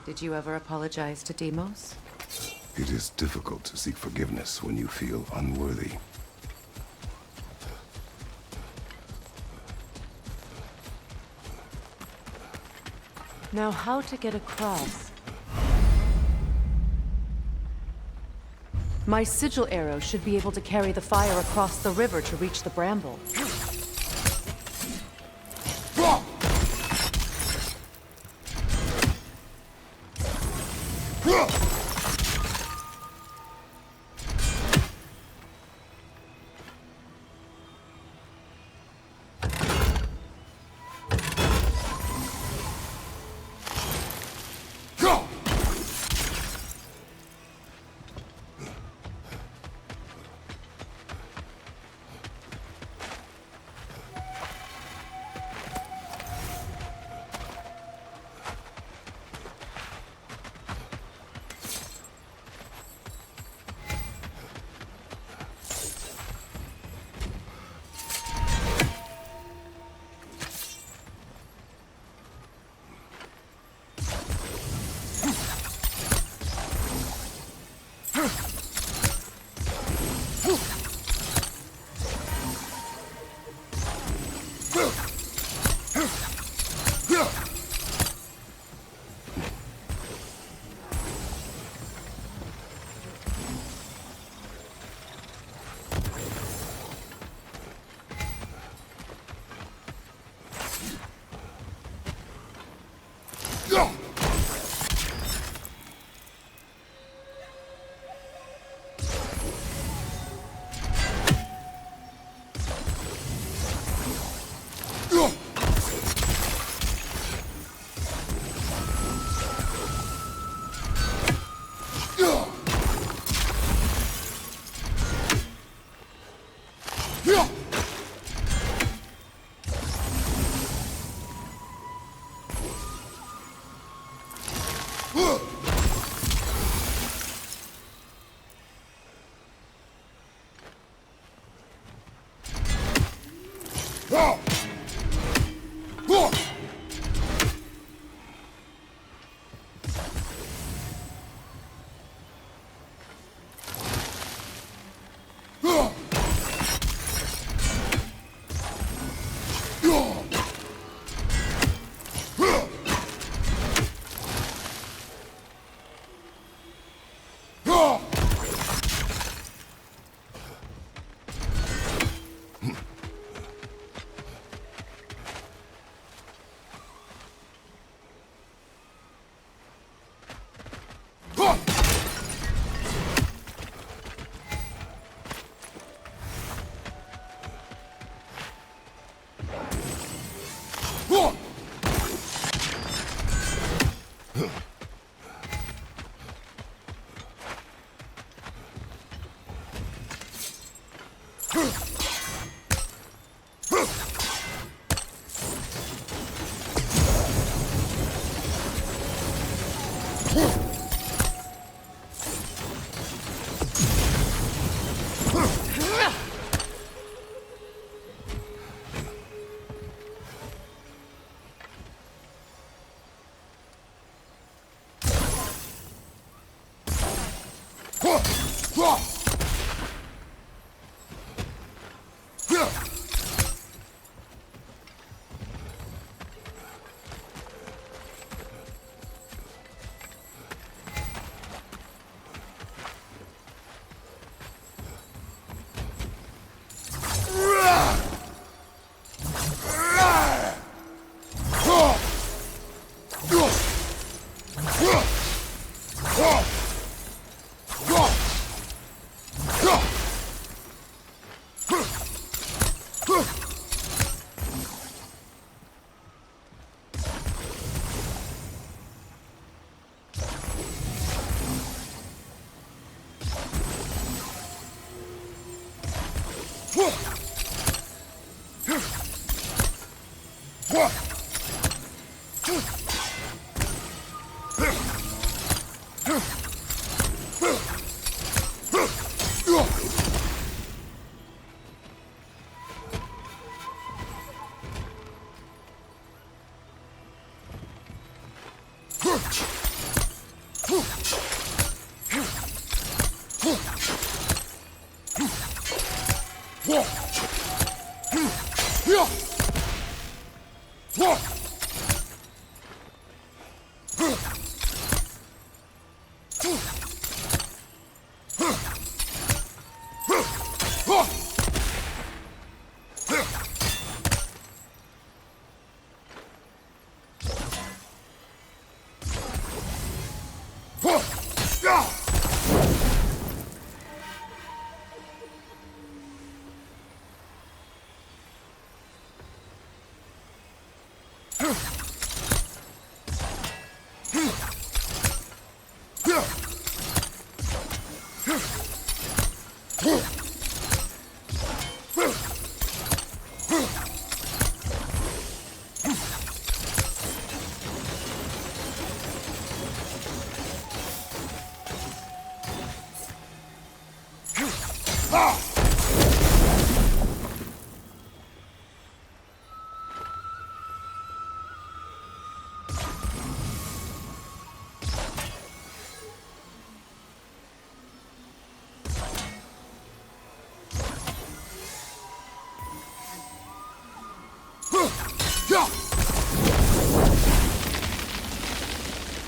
Did you ever apologize to Deimos? It is difficult to seek forgiveness when you feel unworthy. Now, how to get across? My sigil arrow should be able to carry the fire across the river to reach the bramble.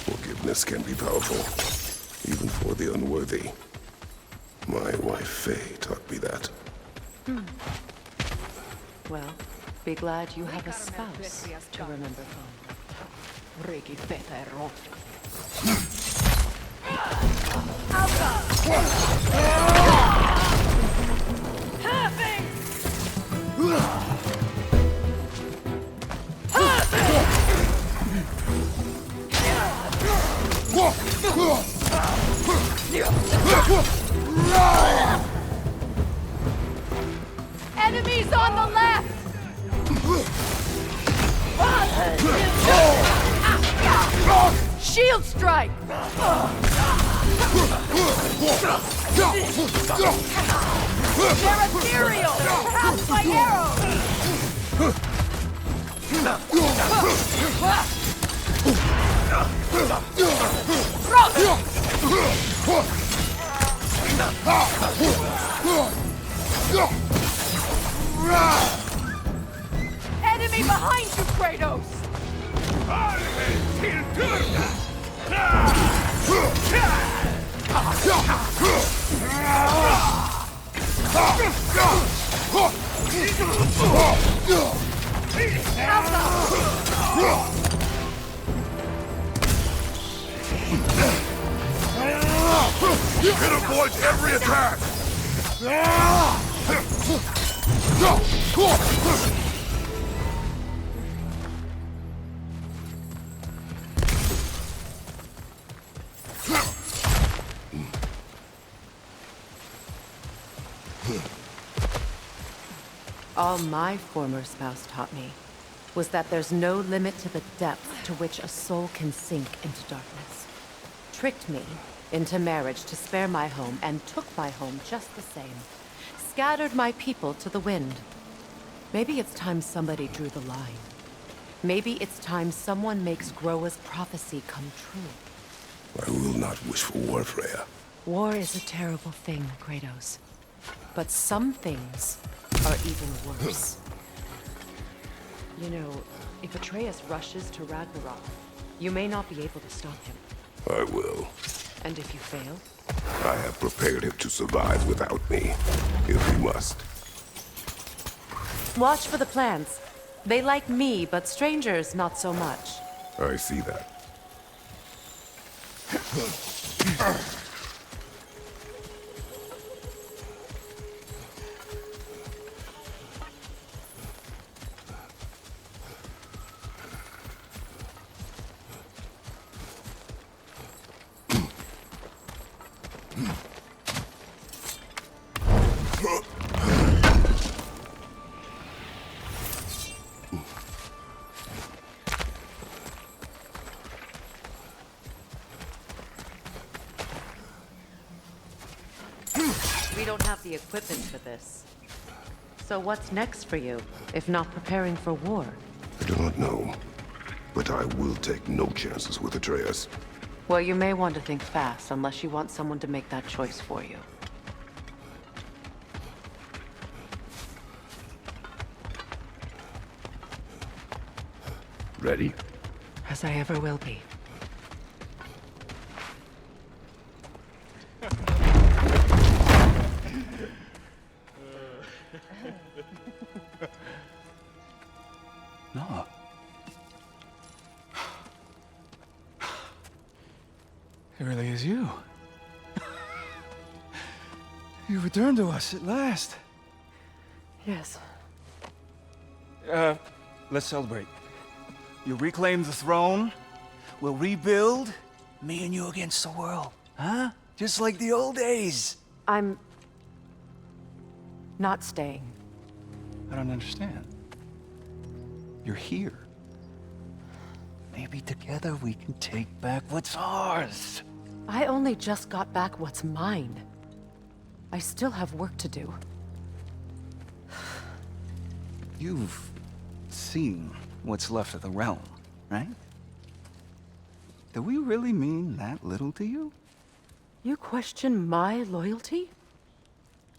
Forgiveness can be powerful, even for the unworthy. My wife Faye taught me that. Well, be glad you have a spouse to remember from. Enemies on the left! Shield strike! They're ethereal! Perhaps by arrows! Enemy behind you, Kratos! It avoids every attack! All my former spouse taught me was that there's no limit to the depth to which a soul can sink into darkness. Tricked me into marriage to spare my home and took my home just the same. Scattered my people to the wind. Maybe it's time somebody drew the line. Maybe it's time someone makes Groa's prophecy come true. I will not wish for war, Freya. War is a terrible thing, Kratos. But some things are even worse. You know, if Atreus rushes to Ragnarok, you may not be able to stop him. I will. And if you fail? I have prepared him to survive without me, if he must. Watch for the plants. They like me, but strangers not so much. I see that. We don't have the equipment for this. So what's next for you, if not preparing for war? I do not know, but I will take no chances with Atreus. Well, you may want to think fast, unless you want someone to make that choice for you. Ready? As I ever will be. No. It really is you. You returned to us at last. Yes. Let's celebrate. You reclaim the throne. We'll rebuild. Me and you against the world. Huh? Just like the old days. I'm... not staying. I don't understand. You're here. Maybe together we can take back what's ours. I only just got back what's mine. I still have work to do. You've seen what's left of the realm, right? Do we really mean that little to you? You question my loyalty?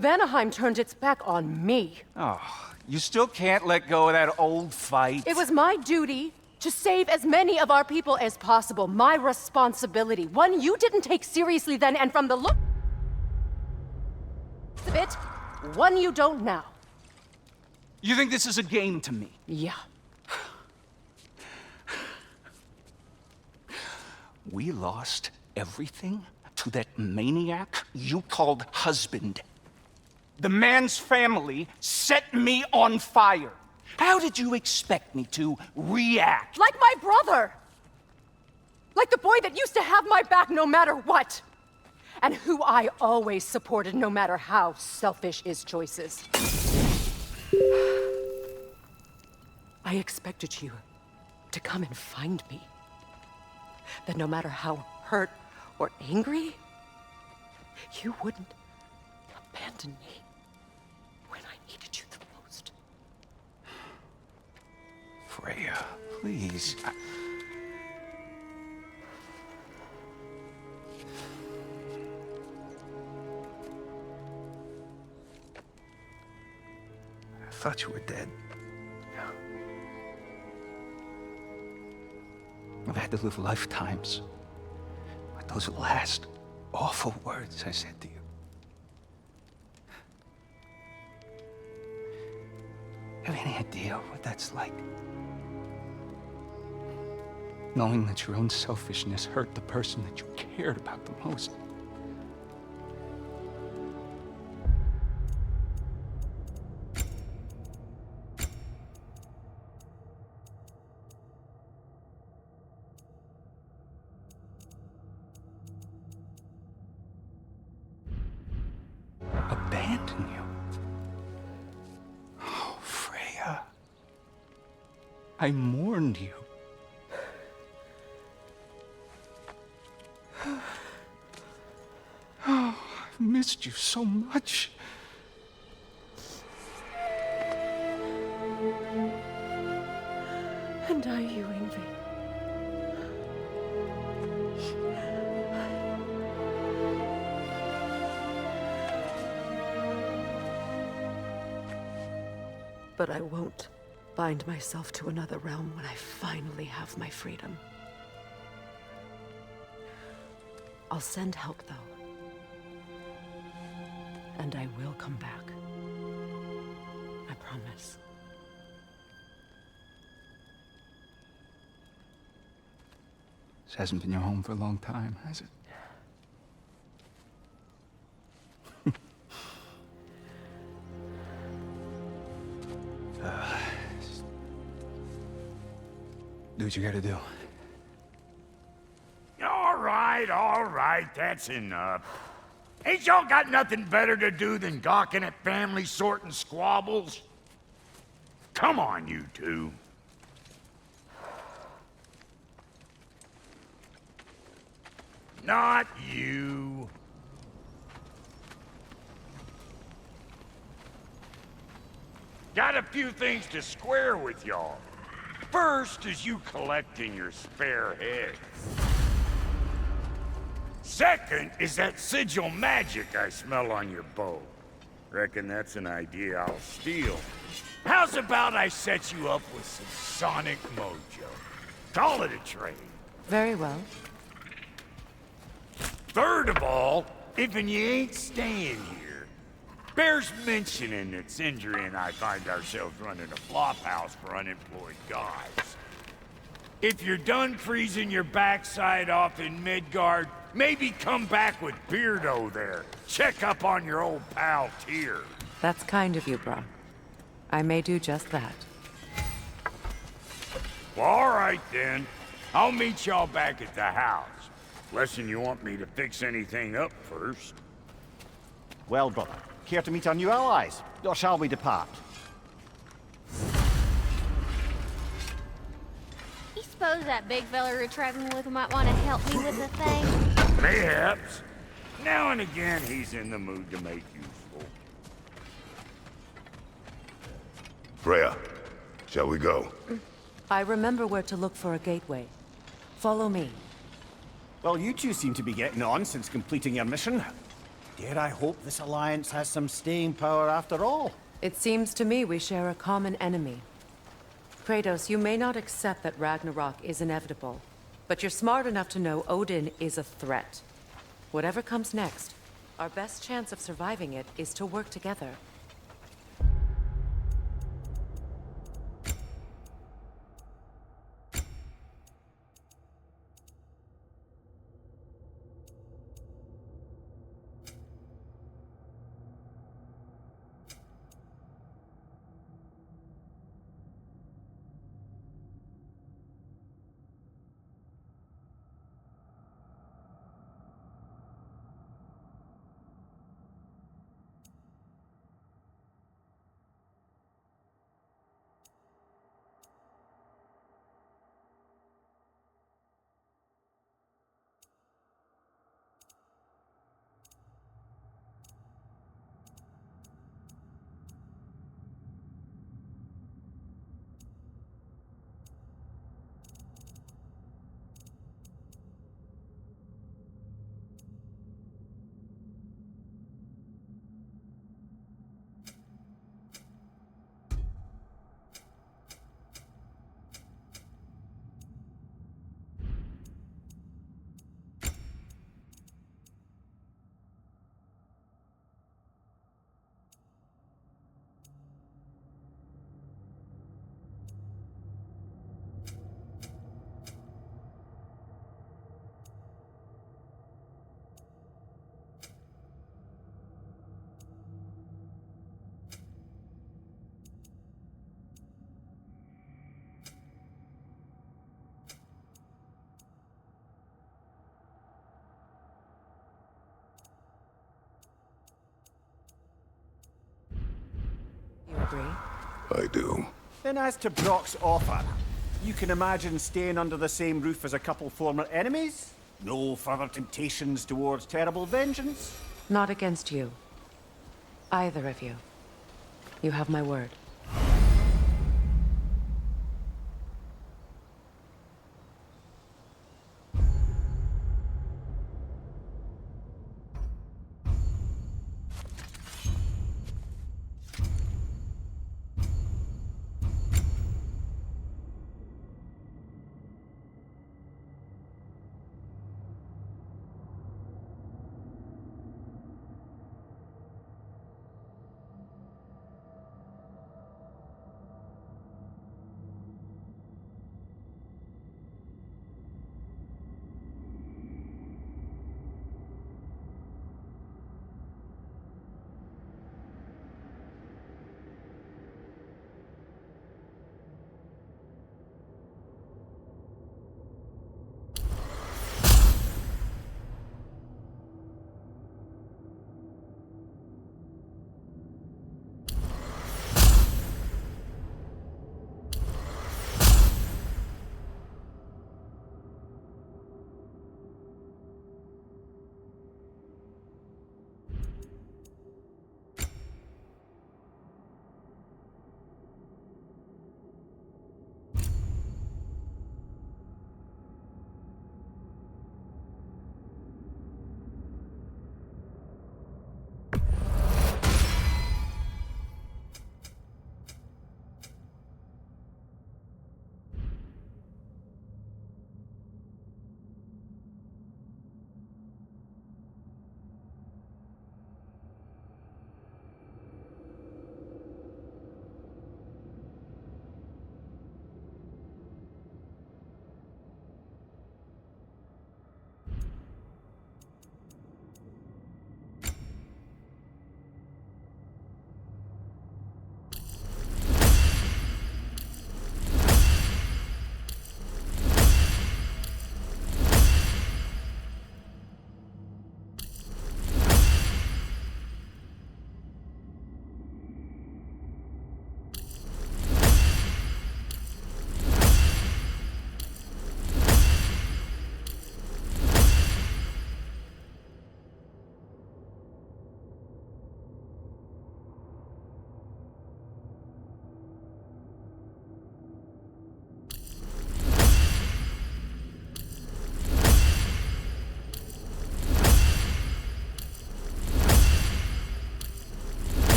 Vanaheim turned its back on me. Oh, you still can't let go of that old fight. It was my duty to save as many of our people as possible. My responsibility. One you didn't take seriously then, and from the look of it, one you don't now. You think this is a game to me? Yeah. We lost everything to that maniac you called husband. The man's family set me on fire. How did you expect me to react? Like my brother! Like the boy that used to have my back no matter what! And who I always supported no matter how selfish his choices. I expected you to come and find me. That no matter how hurt or angry, you wouldn't abandon me when I needed you the most. Freya, please. I thought you were dead. I've had to live lifetimes with those last awful words I said to you. Have any idea what that's like? Knowing that your own selfishness hurt the person that you cared about the most. Abandon you? Oh, Freya. I mourned you. Oh, I've missed you so much. And are you, Ingvi? But I won't bind myself to another realm when I finally have my freedom. I'll send help, though. And I will come back. I promise. This hasn't been your home for a long time, has it? Do what you gotta do. All right, that's enough. Ain't y'all got nothing better to do than gawking at family sorting squabbles? Come on, you two. Not you. Got a few things to square with y'all. First is you collecting your spare heads. Second is that sigil magic I smell on your bow. Reckon that's an idea I'll steal. How's about I set you up with some sonic mojo? Call it a trade. Very well. Third of all, if you ain't staying here, bears mentioning that Sindri and I find ourselves running a flop house for unemployed guys. If you're done freezing your backside off in Midgard, maybe come back with Beardo there. Check up on your old pal Tyr. That's kind of you, Brock. I may do just that. Well, all right then. I'll meet y'all back at the house. Lesson you want me to fix anything up first. Well, brother, care to meet our new allies? Or shall we depart? You suppose that big fella you're traveling with might want to help me with the thing? Mayhaps. Now and again, he's in the mood to make useful. Freya, shall we go? I remember where to look for a gateway. Follow me. Well, you two seem to be getting on since completing your mission. Dare I hope this alliance has some staying power after all? It seems to me we share a common enemy. Kratos, you may not accept that Ragnarok is inevitable, but you're smart enough to know Odin is a threat. Whatever comes next, our best chance of surviving it is to work together. You agree? I do. Then as to Brock's offer, you can imagine staying under the same roof as a couple former enemies? No further temptations towards terrible vengeance? Not against you. Either of you. You have my word.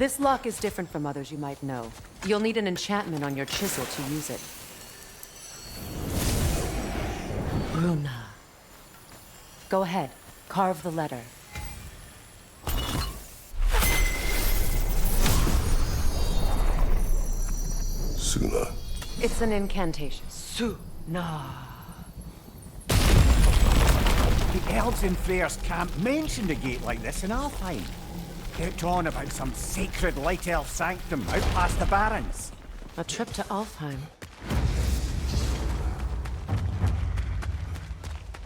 This lock is different from others you might know. You'll need an enchantment on your chisel to use it. Runa. Go ahead. Carve the letter. Suna. It's an incantation. Suna. The elves in Freyr's camp mentioned a gate like this in Alfheim. Kept on about some sacred light elf sanctum out past the Barrens. A trip to Alfheim.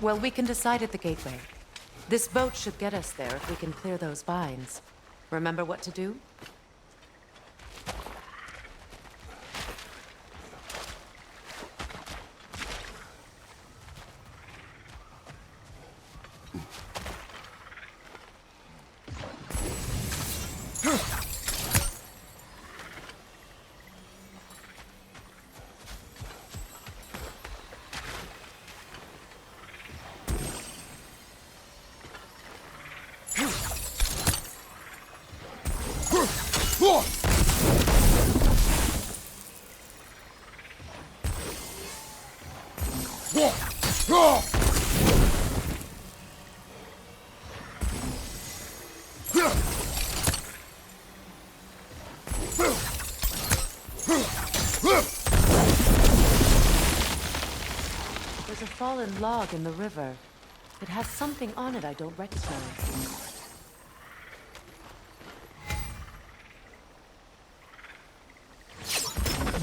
Well, we can decide at the gateway. This boat should get us there if we can clear those vines. Remember what to do? There's a fallen log in the river. It has something on it I don't recognize.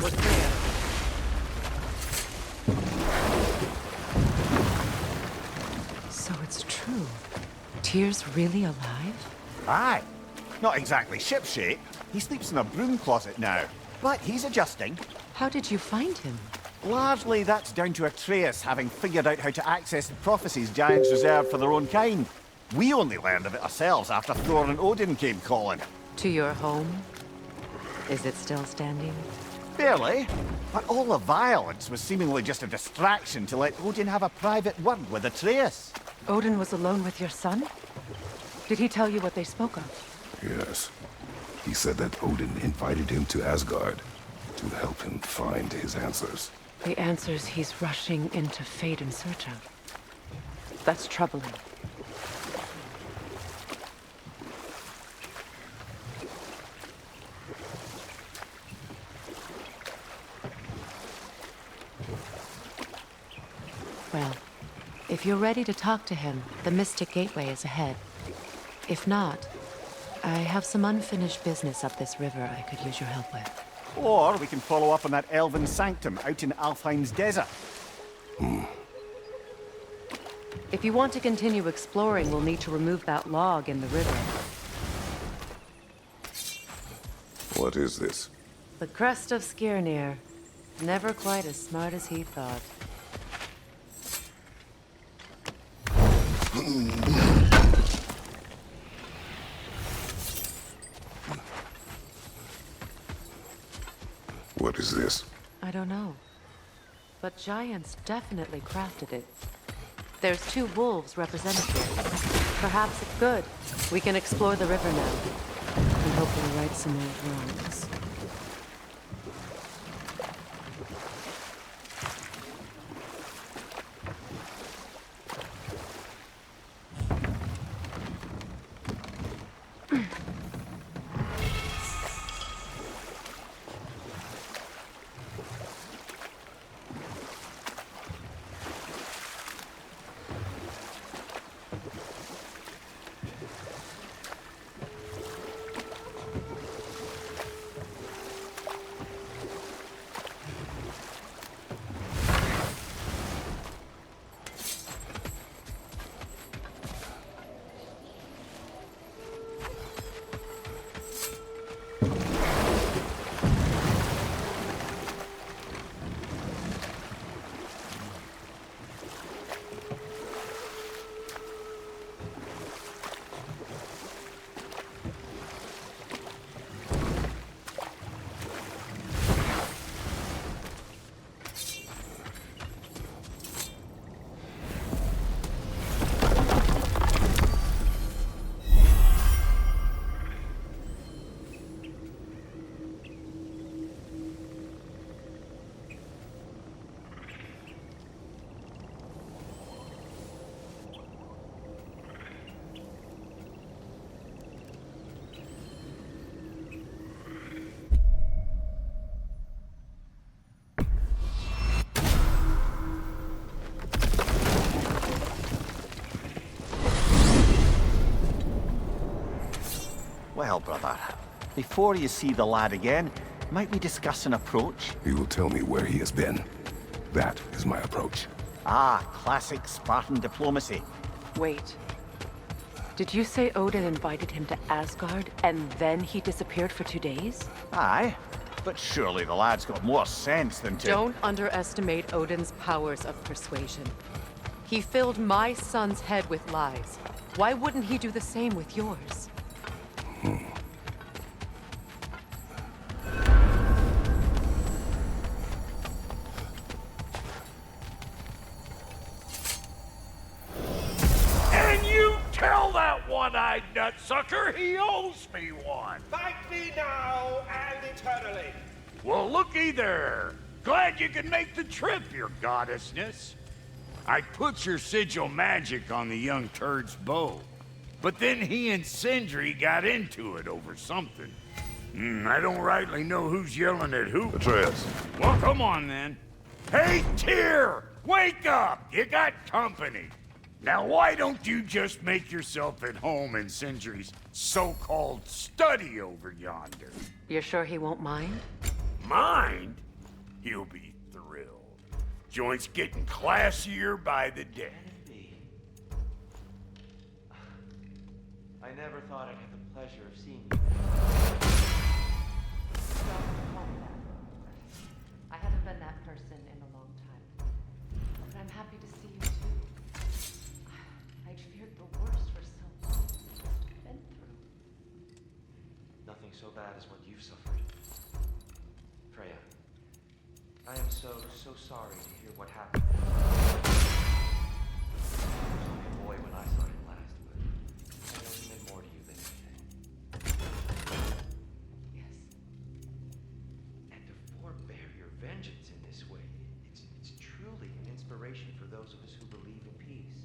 What's there? So it's true. Tyr's really alive? Aye. Not exactly shipshape. He sleeps in a broom closet now. But he's adjusting. How did you find him? Largely, that's down to Atreus having figured out how to access the prophecies giants reserve for their own kind. We only learned of it ourselves after Thor and Odin came calling. To your home? Is it still standing? Barely. But all the violence was seemingly just a distraction to let Odin have a private word with Atreus. Odin was alone with your son? Did he tell you what they spoke of? Yes. He said that Odin invited him to Asgard to help him find his answers. The answers he's rushing into fate in search of. That's troubling. Well, if you're ready to talk to him, the Mystic Gateway is ahead. If not, I have some unfinished business up this river I could use your help with. Or we can follow up on that elven sanctum out in Alfheim's desert. If you want to continue exploring, we'll need to remove that log in the river. What is this? The crest of Skirnir. Never quite as smart as he thought. What is this? I don't know. But giants definitely crafted it. There's 2 wolves represented here. Perhaps it's good. We can explore the river now. And hopefully right some old wrongs. brother. Before you see the lad again, might we discuss an approach? He will tell me where he has been. That is my approach. Ah, classic Spartan diplomacy. Wait. Did you say Odin invited him to Asgard, and then he disappeared for 2 days? Aye, but surely the lad's got more sense than to... Don't underestimate Odin's powers of persuasion. He filled my son's head with lies. Why wouldn't he do the same with yours? And you tell that one-eyed nutsucker he owes me one. Thank me now and eternally. Well, looky there. Glad you could make the trip, your goddessness. I put your sigil magic on the young turd's bow. But then he and Sindri got into it over something. I don't rightly know who's yelling at who. Atreus. Well, come on then. Hey, Tyr! Wake up! You got company. Now, why don't you just make yourself at home in Sindri's so-called study over yonder? You're sure he won't mind? Mind? He'll be thrilled. Joint's getting classier by the day. I never thought I'd have the pleasure of seeing you. I haven't been that person in a long time. But I'm happy to see you too. I'd feared the worst for so long. I've been through. Nothing so bad as what you've suffered. Freya, I am so sorry to hear what happened. I was only a boy when I saw him last, but I know he meant more to you than anything. Yes. And to forbear your vengeance in this way, it's truly an inspiration for those of us who believe in peace.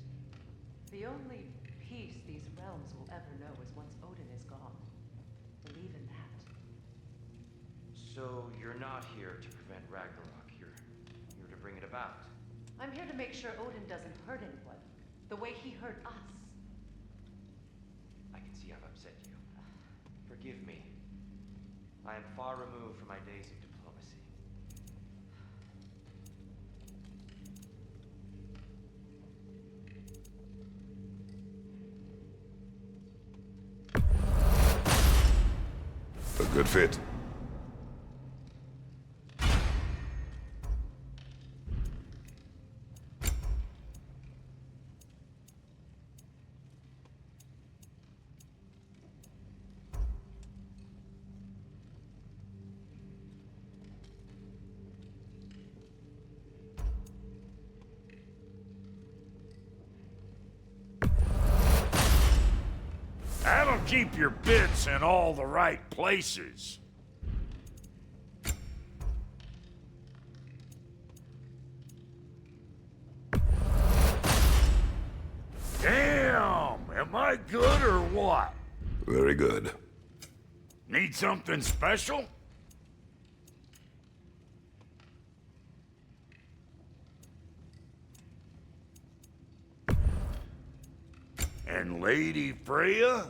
The only peace these realms will ever know is once Odin is gone. Believe in that. So you're not here to prevent Ragnarok, you're to bring it about. I'm here to make sure Odin doesn't hurt anyone, the way he hurt us. I can see I've upset you. Forgive me. I am far removed from my days of diplomacy. A good fit. That'll keep your bits in all the right places. Damn! Am I good or what? Very good. Need something special? And Lady Freya?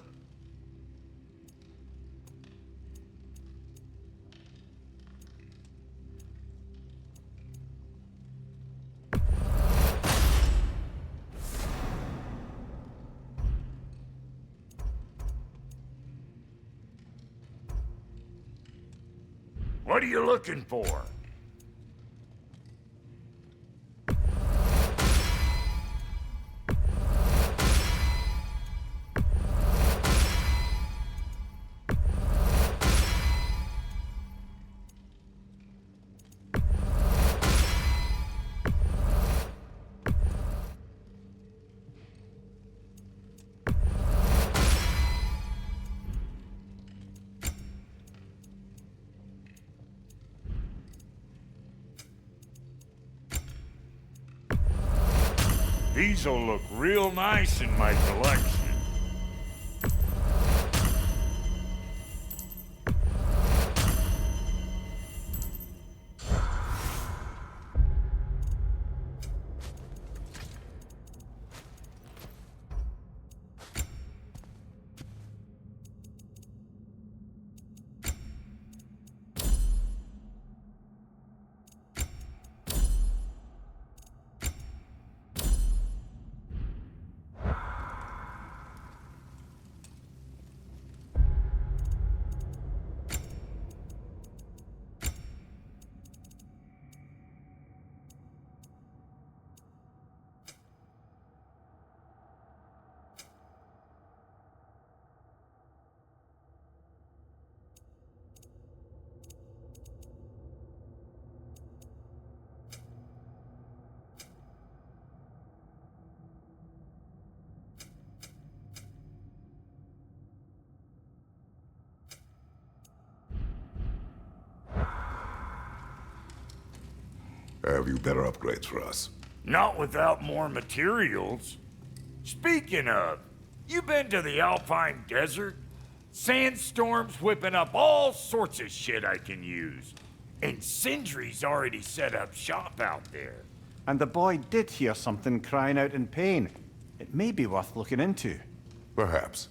What are you looking for? These'll look real nice in my collection. have you better upgrades for us? Not without more materials. Speaking of, you been to the Alpine Desert? Sandstorms whipping up all sorts of shit I can use. And Sindri's already set up shop out there. And the boy did hear something crying out in pain. It may be worth looking into. Perhaps.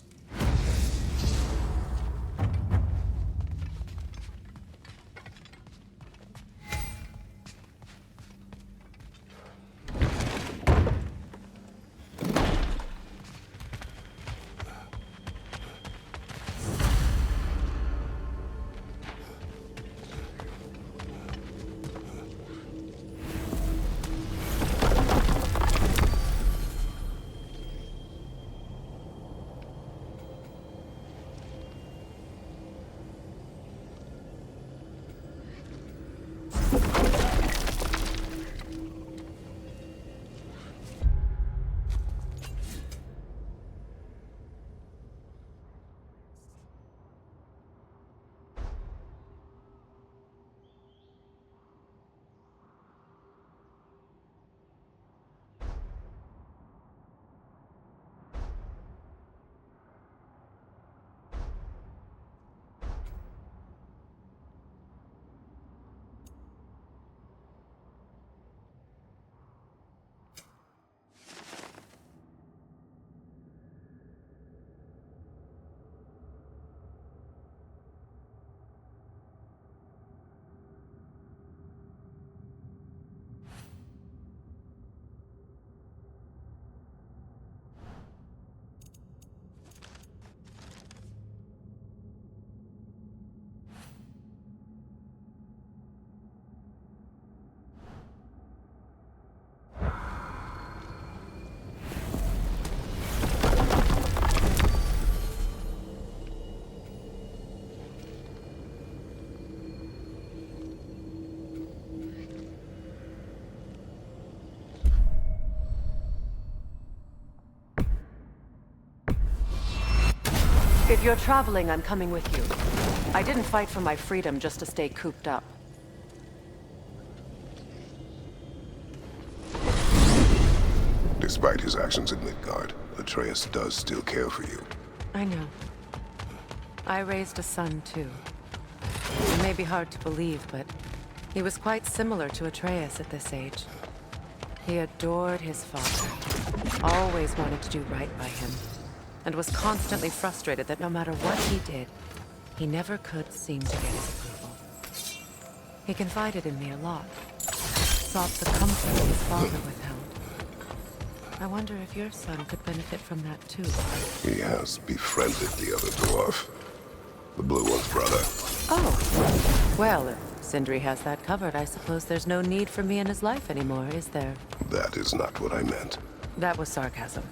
If you're traveling, I'm coming with you. I didn't fight for my freedom just to stay cooped up. Despite his actions in Midgard, Atreus does still care for you. I know. I raised a son, too. It may be hard to believe, but he was quite similar to Atreus at this age. He adored his father, always wanted to do right by him, and was constantly frustrated that no matter what he did, he never could seem to get his approval. He confided in me a lot, sought the comfort his father withheld. I wonder if your son could benefit from that too. He has befriended the other dwarf. The Blue One's brother. Oh. Well, if Sindri has that covered, I suppose there's no need for me in his life anymore, is there? That is not what I meant. That was sarcasm.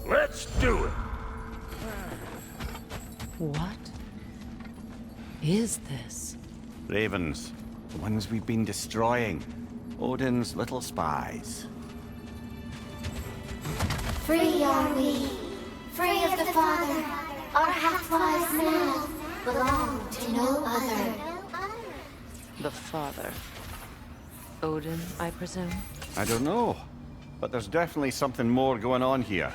Let's do it! What is this? Ravens. The ones we've been destroying. Odin's little spies. Free are we, free of the Father. Our half-lives now belong to no other. The father. Odin, I presume? I don't know, but there's definitely something more going on here.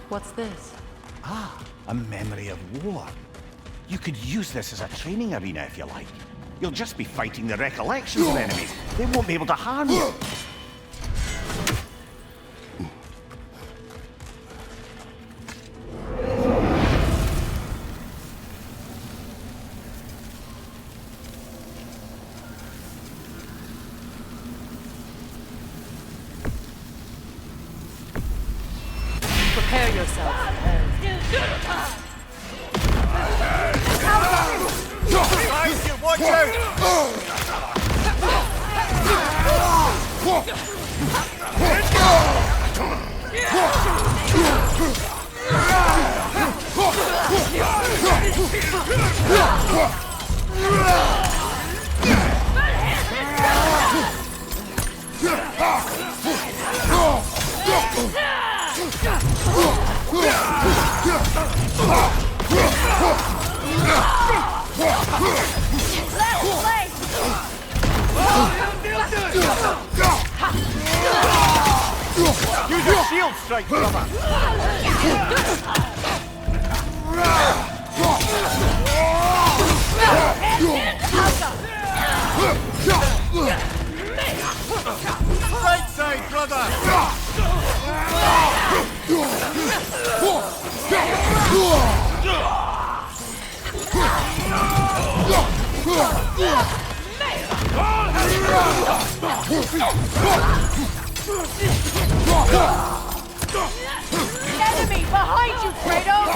What's this? Ah, a memory of war. You could use this as a training arena if you like. You'll just be fighting the recollections of enemies. They won't be able to harm you. Prepare yourself. Watch Use your shield strike, brother! Right side, brother! Enemy behind you, Kratos!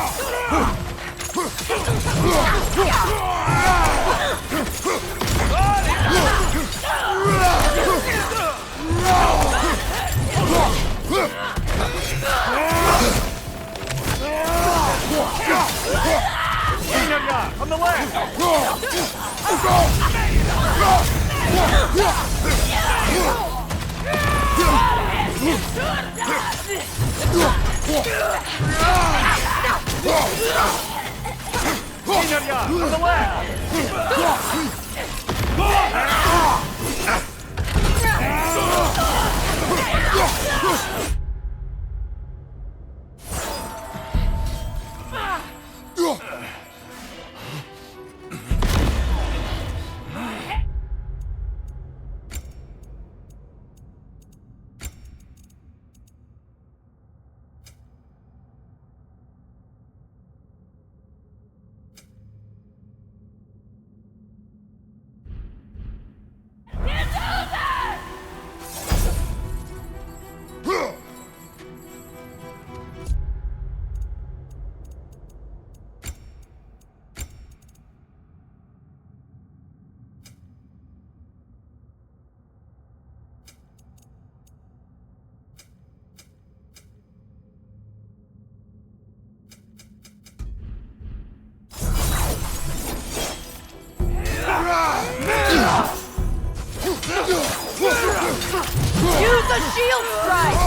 On the left! On the left! Use a shield strike!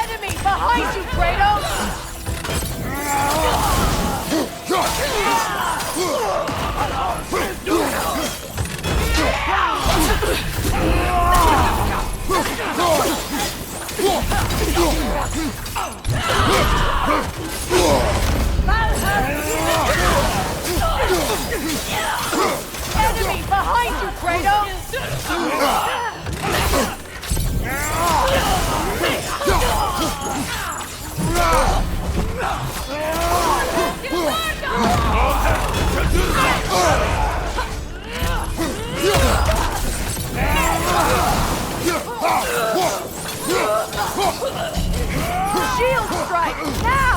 Enemy behind you, Kratos! Enemy behind you, Kratos! Shield strike, now!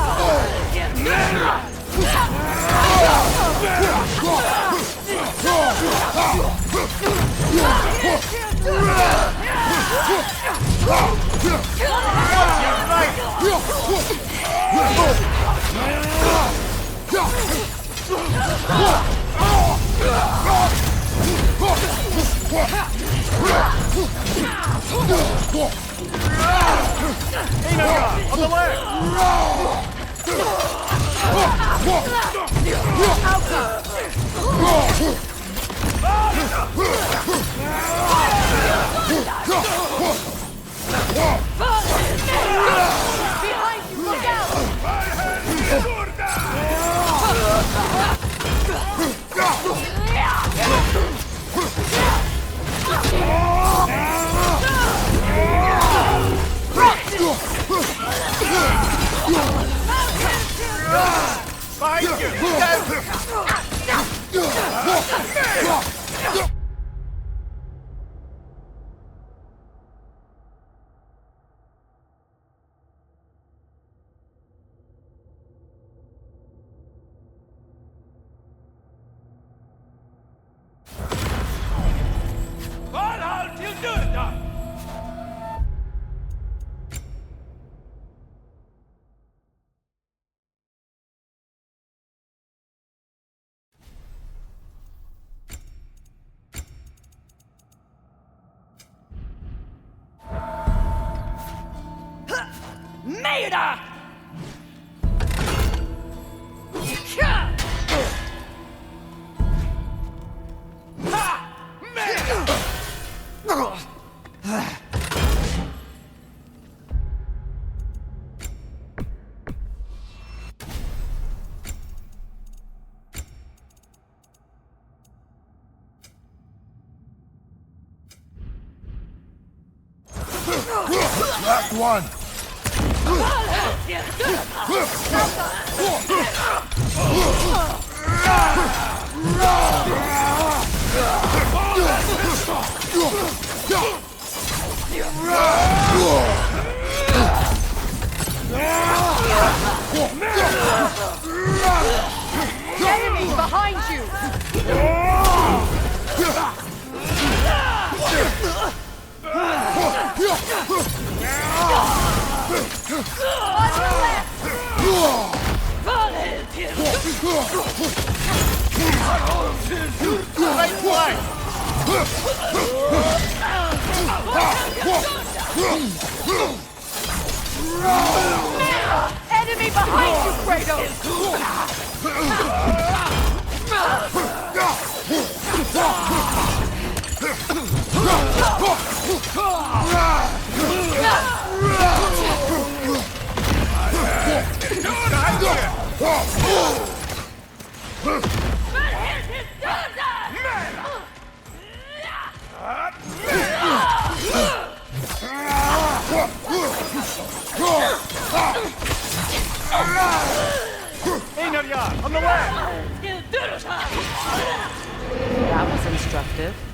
Einarjar, on the left! Behind you, look out! Valhall til Durda! Maida! Last one! Enemy behind you! On the left! Right flank! Enemy behind you, Kratos! Einarjar, on the left! That was instructive.